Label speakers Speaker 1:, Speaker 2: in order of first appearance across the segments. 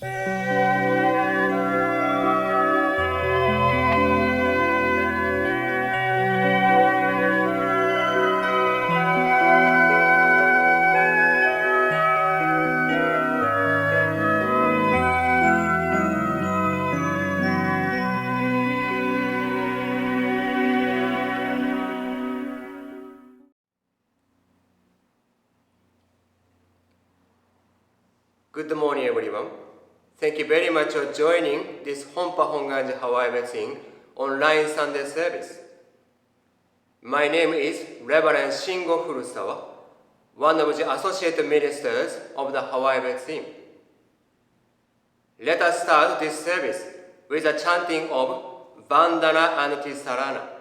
Speaker 1: Good morning, everyone. Thank you very much for joining this Honpa Hongwanji Hawaii Betsuin online Sunday service. My name is Reverend Shingo Furusawa, one of the associate ministers of the Hawaii Betsuin. Let us start this service with a chanting of Vandana and Ti-Sarana.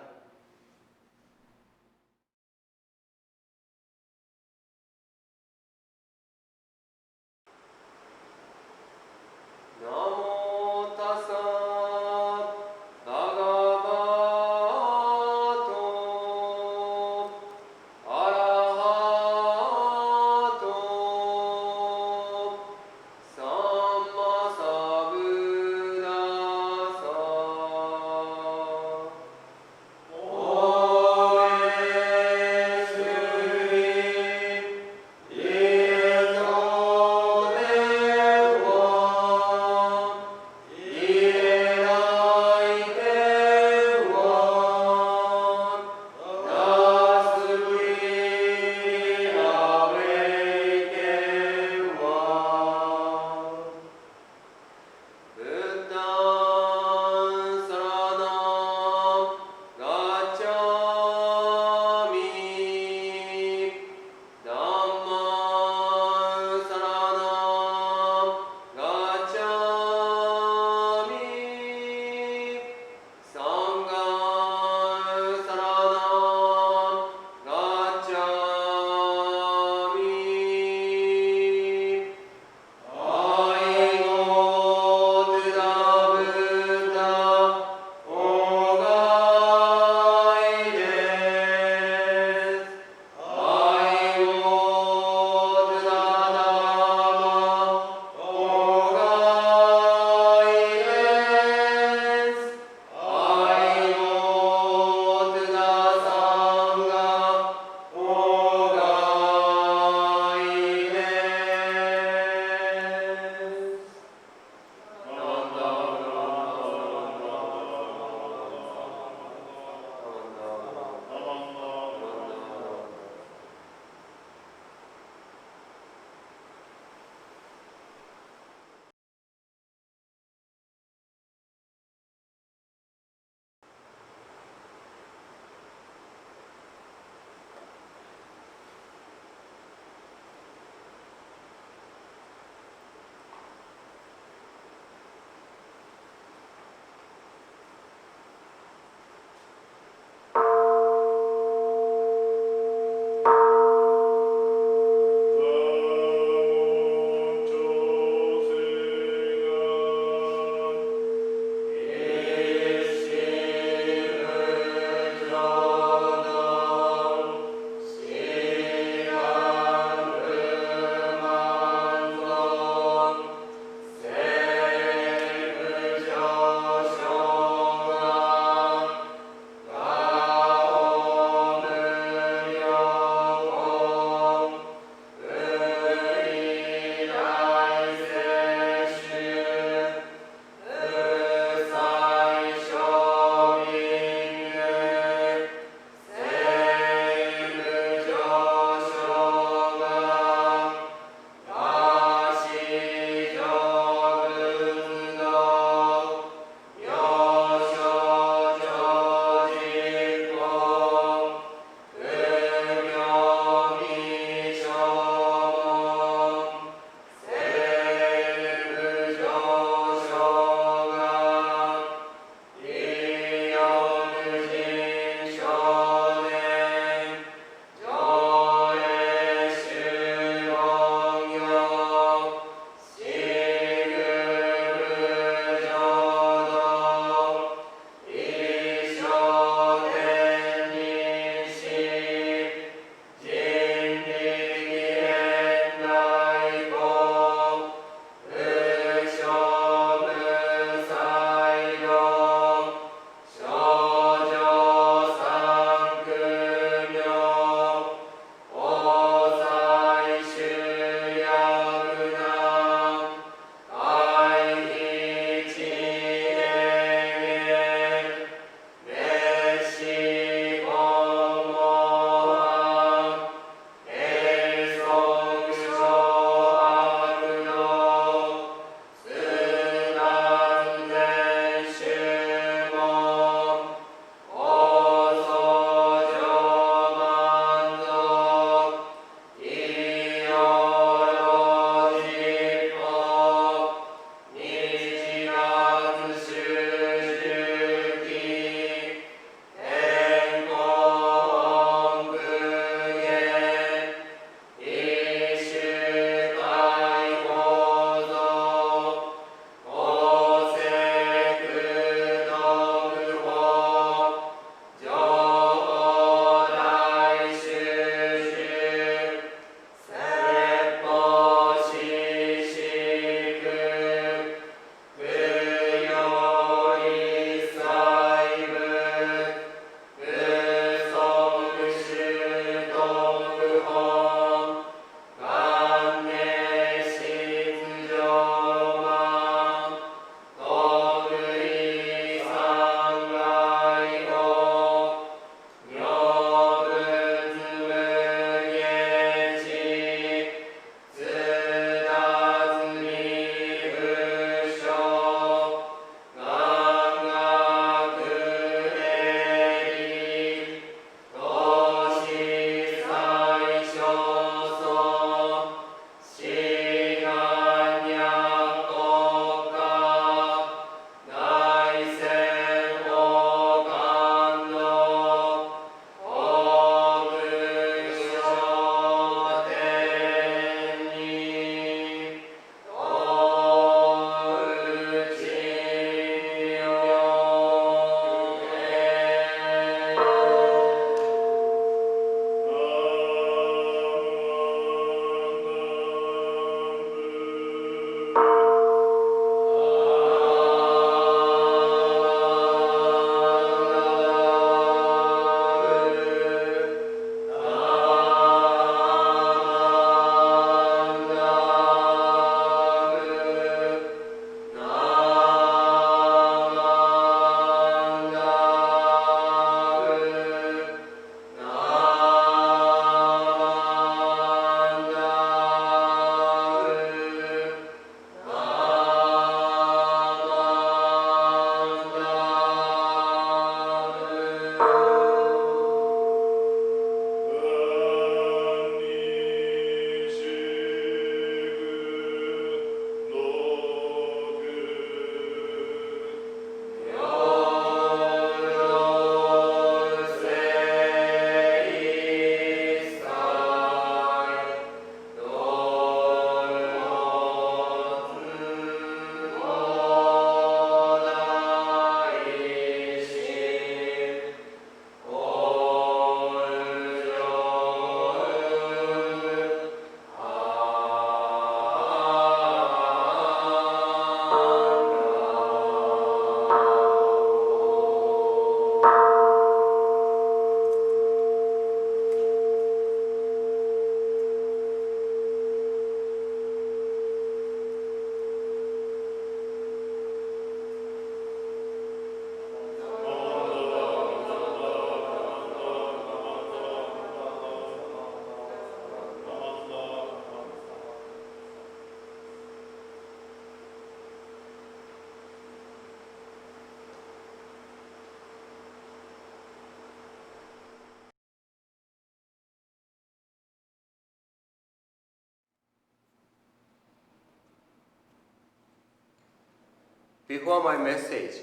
Speaker 1: Before my message,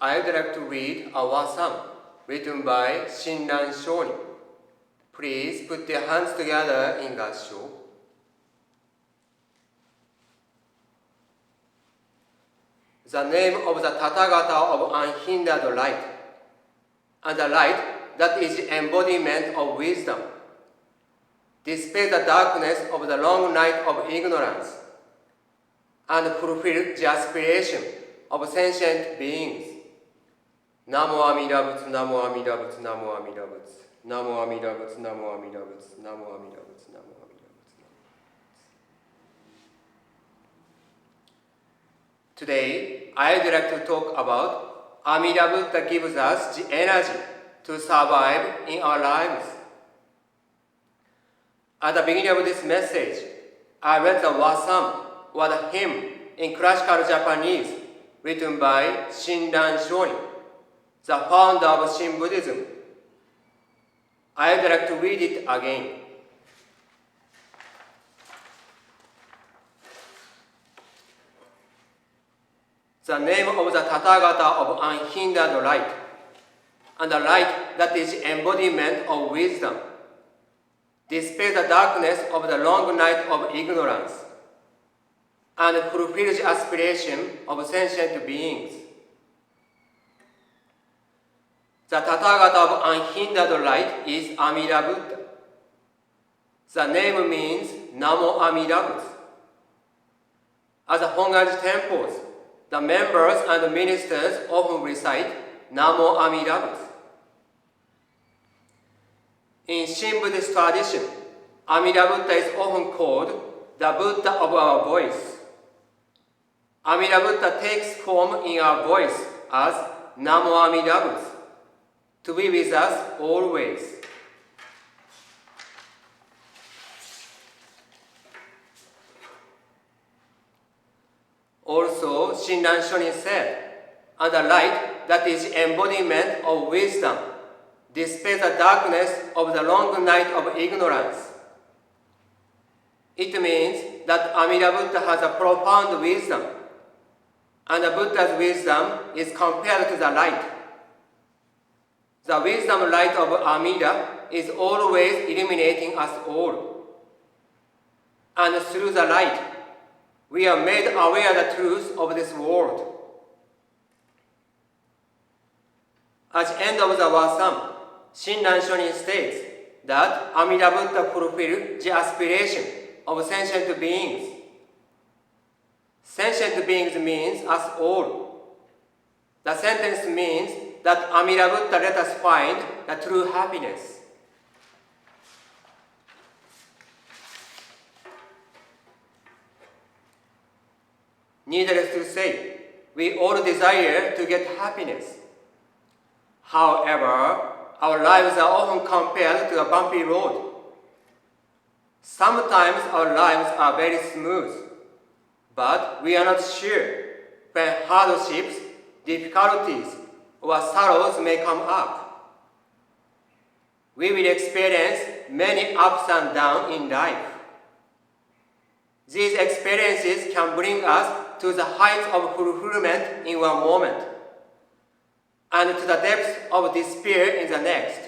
Speaker 1: I would like to read a wasam written by Shinran Shonin. Please put your hands together in gassho. The name of the Tathagata of unhindered light, and the light that is the embodiment of wisdom, dispel the darkness of the long night of ignorance, and fulfill the aspiration of sentient beings. Namo Amida Butsu, Namo Amida Butsu, Namo Amida Butsu, Namo Amida Butsu, Namo Amida Butsu, Namo Amida Butsu, Namo Amida Butsu. Today, I would like to talk about Amida Buddha gives us the energy to survive in our lives. At the beginning of this message, I read the wasam, or the hymn in classical Japanese, written by Shinran Shonin, the founder of Shin Buddhism. I would like to read it again. The name of the Tathagata of unhindered light, and the light that is the embodiment of wisdom, dispel the darkness of the long night of ignorance, and fulfill the aspiration of sentient beings. The Tathagata of unhindered light is Amida Buddha. The name means Namo Amida Butsu. At the Hongwanji temples, the members and ministers often recite Namo Amida Butsu. In Shin Buddhist tradition, Amida Buddha is often called the Buddha of our voice. Amida Buddha takes form in our voice as Namo Amida Butsu, to be with us always. Also, Shinran Shonin said, and the light that is the embodiment of wisdom dispels the darkness of the long night of ignorance. It means that Amida Buddha has a profound wisdom, and the Buddha's wisdom is compared to the light. The wisdom light of Amida is always illuminating us all. And through the light, we are made aware of the truth of this world. At the end of the wasam, Shinran Shonin states that Amida Buddha fulfilled the aspiration of sentient beings. Sentient beings means us all. The sentence means that Amida Buddha let us find the true happiness. Needless to say, we all desire to get happiness. However, our lives are often compared to a bumpy road. Sometimes our lives are very smooth, but we are not sure when hardships, difficulties, or sorrows may come up. We will experience many ups and downs in life. These experiences can bring us to the heights of fulfillment in one moment, and to the depths of despair in the next.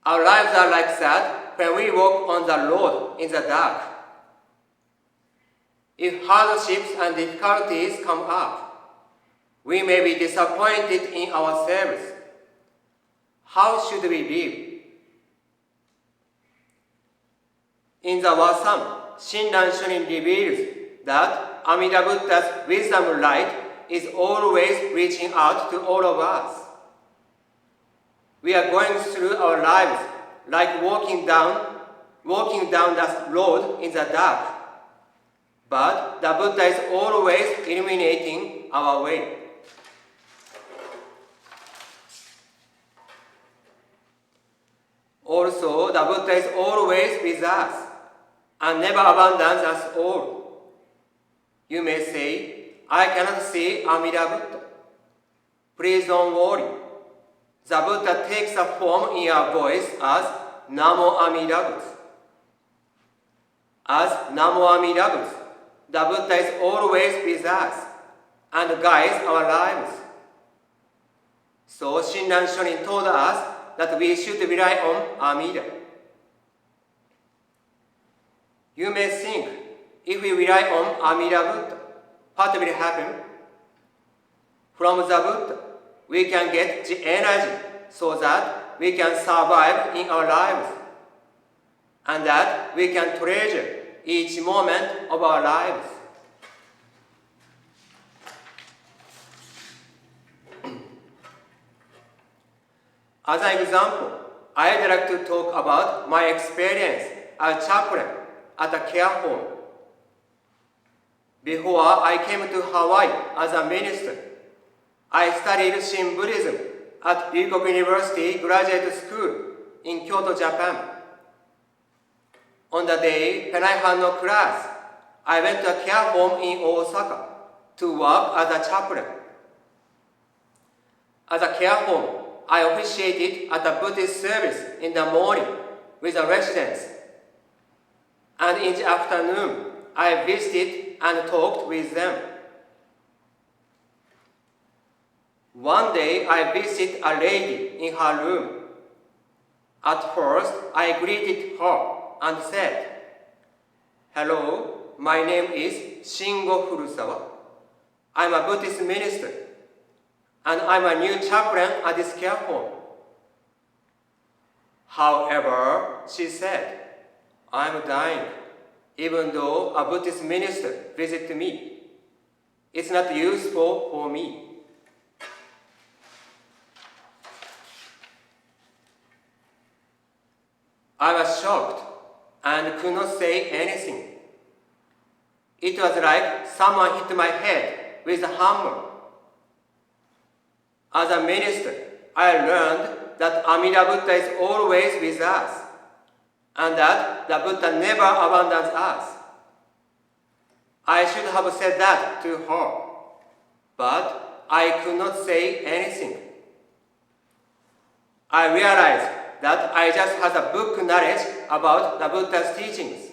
Speaker 1: Our lives are like that when we walk on the road in the dark. If hardships and difficulties come up, we may be disappointed in ourselves. How should we live? In the wasam, Shinran Shonin reveals that Amida Buddha's wisdom light is always reaching out to all of us. We are going through our lives like walking down the road in the dark. But the Buddha is always illuminating our way. Also, the Buddha is always with us and never abandons us all. You may say, I cannot see Amida Buddha. Please don't worry. The Buddha takes a form in our voice as Namo Amida Butsu. As Namo Amida Butsu, the Buddha is always with us and guides our lives. So Shinran Shonin told us that we should rely on Amida. You may think, if we rely on Amida Buddha, what will happen? From the Buddha, we can get the energy so that we can survive in our lives, and that we can treasure each moment of our lives. As an example, I'd like to talk about my experience as chaplain at a care home. Before I came to Hawaii as a minister, I studied Shin Buddhism at Ryukok University Graduate School in Kyoto, Japan. On the day when I had no class, I went to a care home in Osaka to work as a chaplain. As a care home, I officiated at a Buddhist service in the morning with the residents, and in the afternoon, I visited and talked with them. One day, I visited a lady in her room. At first, I greeted her and said, "Hello, my name is Shingo Furusawa. I'm a Buddhist minister, and I'm a new chaplain at this care home." However, she said, "I'm dying, even though a Buddhist minister visited me. It's not useful for me." I was shocked and could not say anything. It was like someone hit my head with a hammer. As a minister, I learned that Amida Buddha is always with us, and that the Buddha never abandons us. I should have said that to her, but I could not say anything. I realized that I just had a book knowledge about the Buddha's teachings.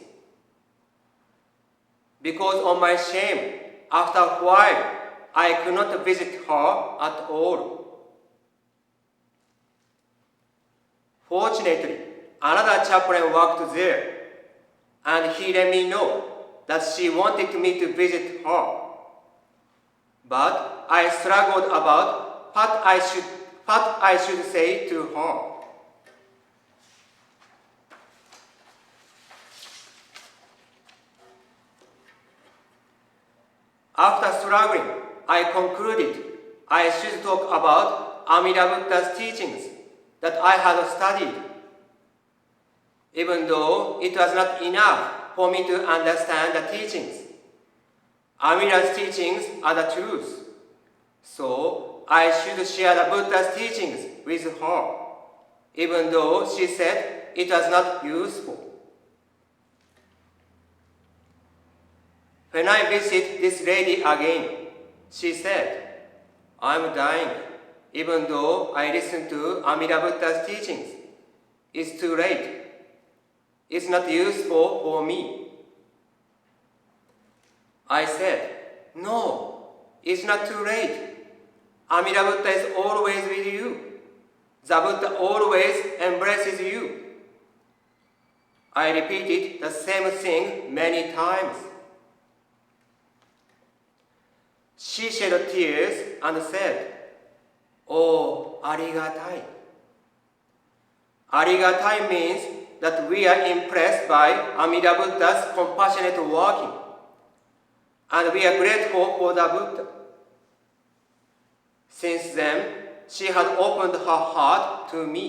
Speaker 1: Because of my shame, after a while, I could not visit her at all. Fortunately, another chaplain worked there, and he let me know that she wanted me to visit her. But I struggled about what I should say to her. After struggling, I concluded I should talk about Amida Buddha's teachings that I had studied, even though it was not enough for me to understand the teachings. Amida's teachings are the truth, so I should share the Buddha's teachings with her, even though she said it was not useful. When I visited this lady again, she said, "I'm dying, even though I listened to Amida Buddha's teachings. It's too late. It's not useful for me." I said, "No, it's not too late. Amida Buddha is always with you. The Buddha always embraces you." I repeated the same thing many times. She shed tears and said, "Oh, arigatai." Arigatai means that we are impressed by Amida Buddha's compassionate working, and we are grateful for the Buddha. Since then, she had opened her heart to me.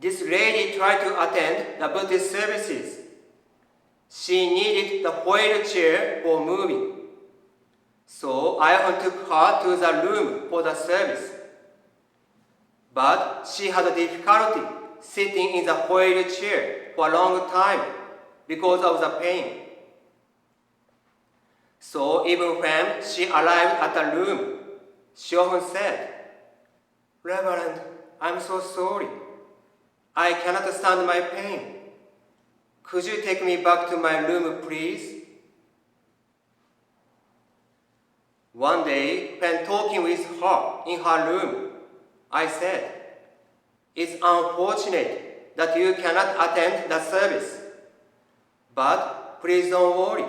Speaker 1: This lady tried to attend the Buddhist services. She needed the wheelchair for moving, so I often took her to the room for the service. But she had difficulty sitting in the wheelchair for a long time because of the pain. So even when she arrived at the room, she often said, "Reverend, I'm so sorry. I cannot stand my pain. Could you take me back to my room, please? One day, when talking with her in her room, I said, "It's unfortunate that you cannot attend the service. But please don't worry.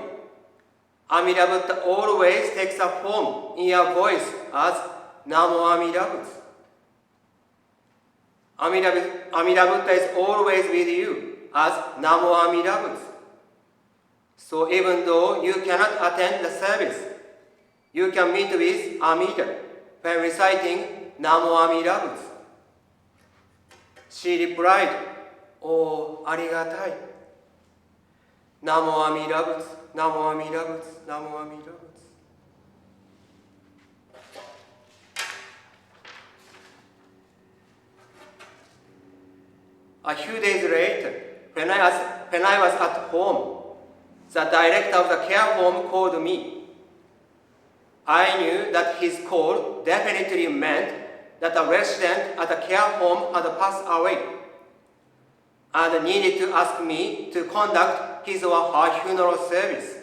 Speaker 1: Amida Buddha always takes a form in your voice as Namo Amida Butsu. Amida Buddha is always with you as Namo Amida Butsu. So even though you cannot attend the service, you can meet with Amida when reciting Namo Amida Butsu." She replied, "Oh, arigatai. Namo Amida Butsu, Namo Amida Butsu, Namo Amida Butsu." A few days later, when I was at home, the director of the care home called me. I knew that his call definitely meant that a resident at the care home had passed away and needed to ask me to conduct his or her funeral service.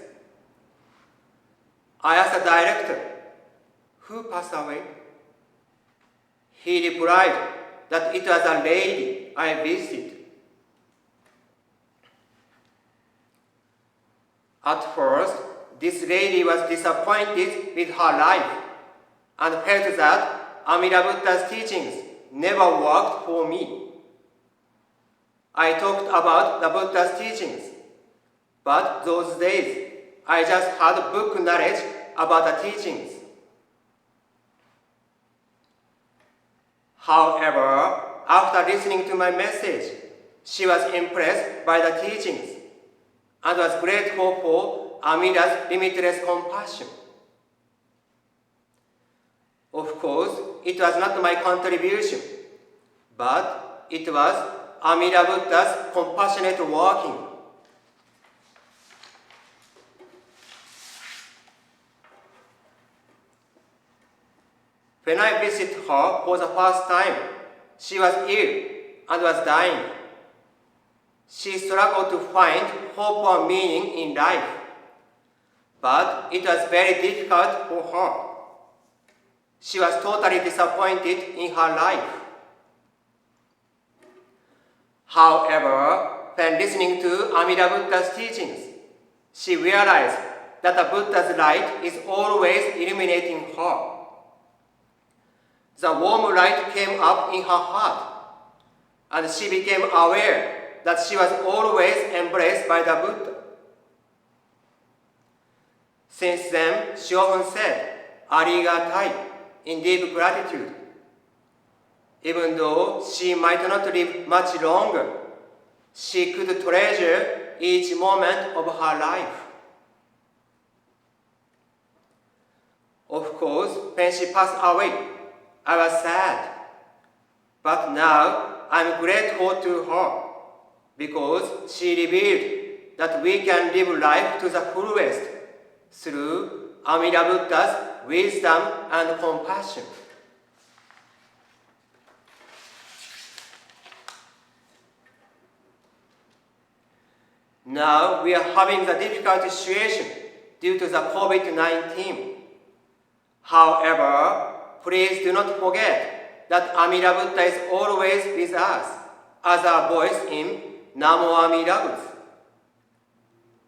Speaker 1: I asked the director, "Who passed away?" He replied that it was a lady I visited. At first, this lady was disappointed with her life and felt that Amida Buddha's teachings never worked for me. I talked about the Buddha's teachings, but those days I just had book knowledge about the teachings. However, after listening to my message, she was impressed by the teachings and was grateful for Amida's limitless compassion. Of course, it was not my contribution, but it was Amida Buddha's compassionate working. When I visited her for the first time, she was ill and was dying. She struggled to find hope or meaning in life, but it was very difficult for her. She was totally disappointed in her life. However, when listening to Amida Buddha's teachings, she realized that the Buddha's light is always illuminating her. The warm light came up in her heart, and she became aware that she was always embraced by the Buddha. Since then, she often said, "Arigatai," in deep gratitude. Even though she might not live much longer, she could treasure each moment of her life. Of course, when she passed away, I was sad. But now I'm grateful to her because she revealed that we can live life to the fullest through Amida Buddha's wisdom and compassion. Now we are having the difficult situation due to the COVID-19. However, please do not forget that Amida Buddha is always with us as our voice in Namo Amida Butsu.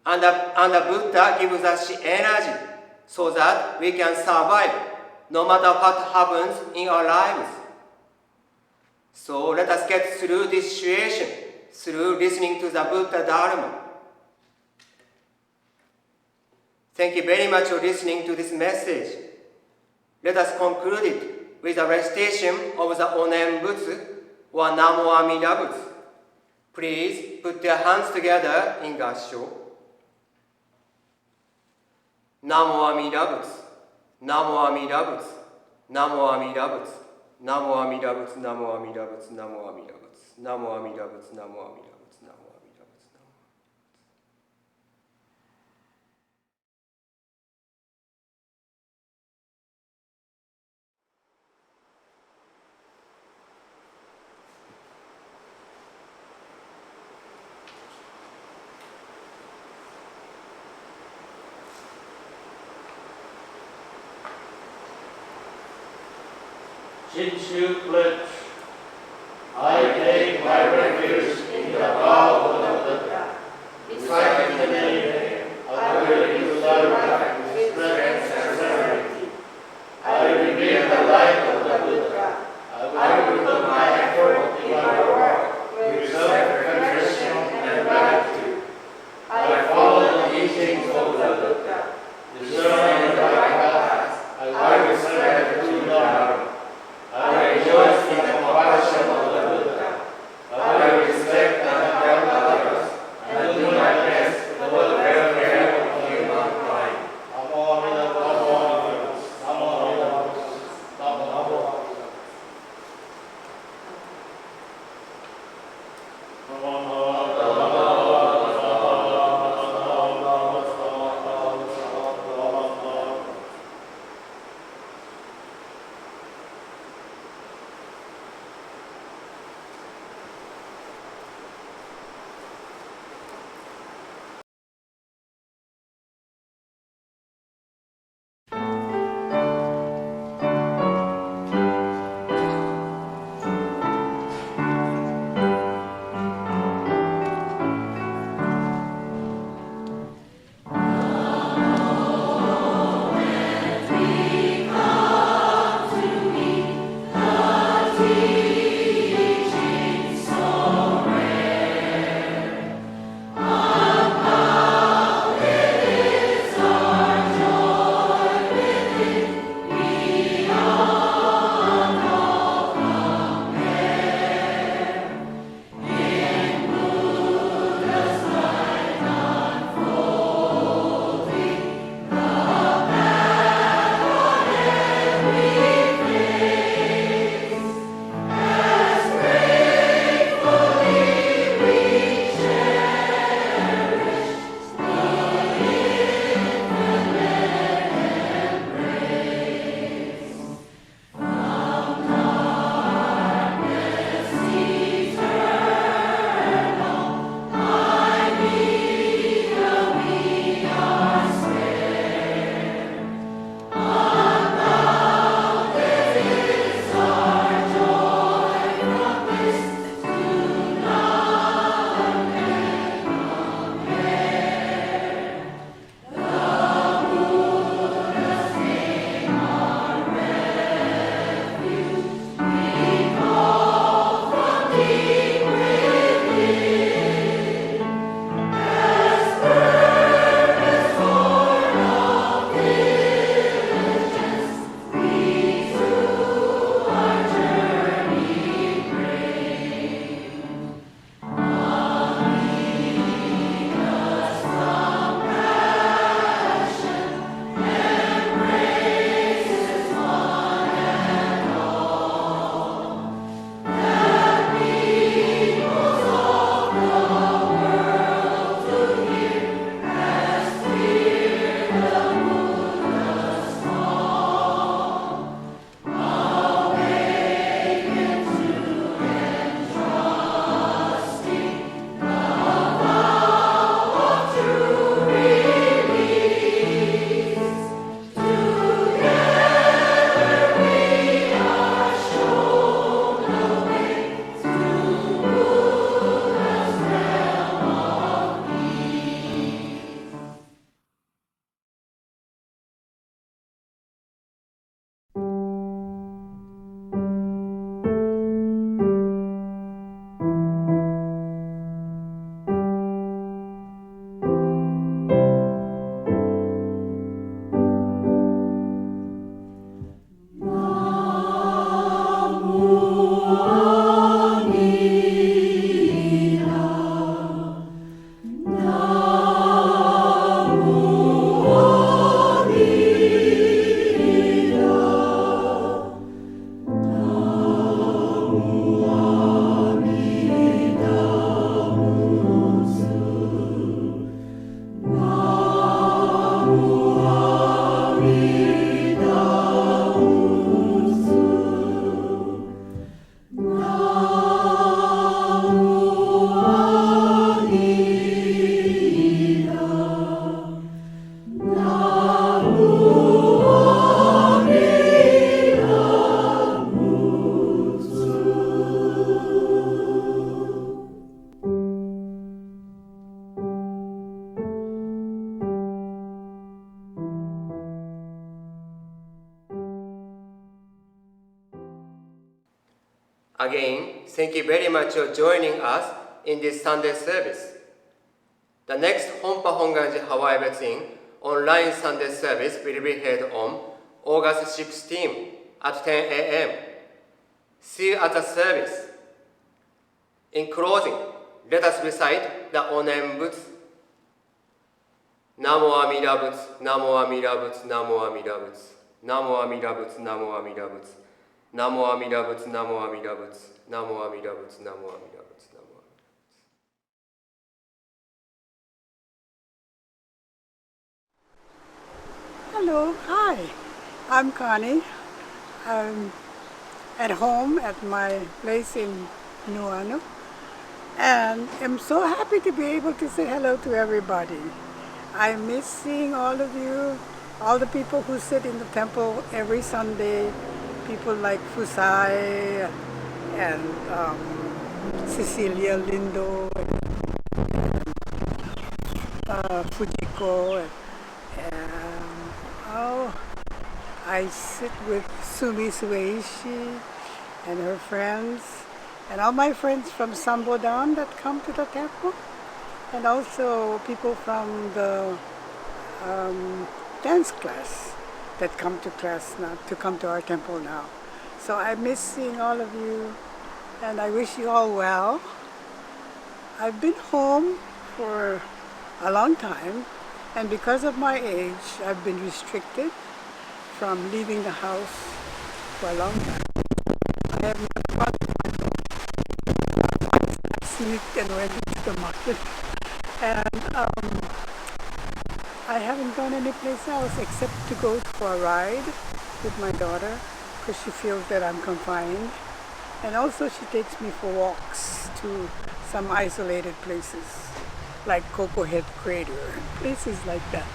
Speaker 1: And the Buddha gives us energy so that we can survive no matter what happens in our lives. So let us get through this situation through listening to the Buddha Dharma. Thank you very much for listening to this message. Let us conclude it with a recitation of the Nembutsu or Namo Amida Butsu. Please put your hands together in Gassho. Namo Amida Butsu, Namo Amida Butsu, Namo Amida Butsu, Namo Amida Butsu, Namo Amida Butsu, Namo Amida Butsu, Namo Amida Butsu, Namo Amida Butsu, Namo Amida Butsu.
Speaker 2: Shinshu Pledge. I take my refuge in the vow of the Buddha. Reciting the name, I will use life with strength and serenity. I reveal the light of the Buddha. I will put my effort in my work with self-reflection and gratitude. I follow the teachings of the Buddha. Discerning the right path, I will spread the true Dharma. I rejoice in the compassion of the Buddha. I respect and help others, and do my best for the welfare of humankind.
Speaker 1: Again, thank you very much for joining us in this Sunday service. The next Honpa Hongwanji Hawaii Betsuin online Sunday service will be held on August 16 at 10 a.m. See you at the service. In closing, let us recite the Nembutsu. Namo Amida Butsu, Namo Amida Butsu, Namo Amida Butsu, Namo Amida Butsu, Namo Amida Butsu, Namo Amida Butsu, Namo Amida Butsu, Namo Amida Butsu, Namo Amida Butsu, Namo Amida Butsu.
Speaker 3: Hello, hi, I'm Connie. I'm at home at my place in Nuanu, and I'm so happy to be able to say hello to everybody. I miss seeing all of you, all the people who sit in the temple every Sunday, people like Fusai and Cecilia Lindo, Fujiko, I sit with Sumi Sueishi and her friends, and all my friends from Sambodan that come to the temple, and also people from the dance class that come to class now, to come to our temple now. So I miss seeing all of you, and I wish you all well. I've been home for a long time, and because of my age, I've been restricted from leaving the house for a long time. I have not brought my phone. I sneaked and went into the market, and I haven't gone anyplace else except to go for a ride with my daughter because she feels that I'm confined, and also she takes me for walks to some isolated places like Coco Head Crater and places like that.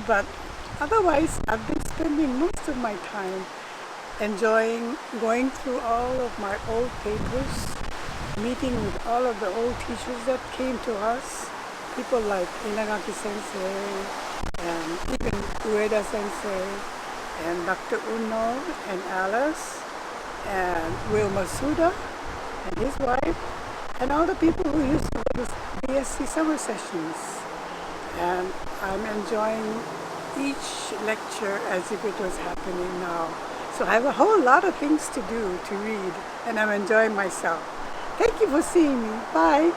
Speaker 3: But otherwise, I've been spending most of my time enjoying going through all of my old papers, meeting with all of the old teachers that came to us, people like Inagaki Sensei, and even Ueda Sensei, and Dr. Uno, and Alice, and Will Masuda, and his wife, and all the people who used to go to BSc summer sessions. And I'm enjoying each lecture as if it was happening now. So I have a whole lot of things to do, to read, and I'm enjoying myself. Thank you for seeing me. Bye.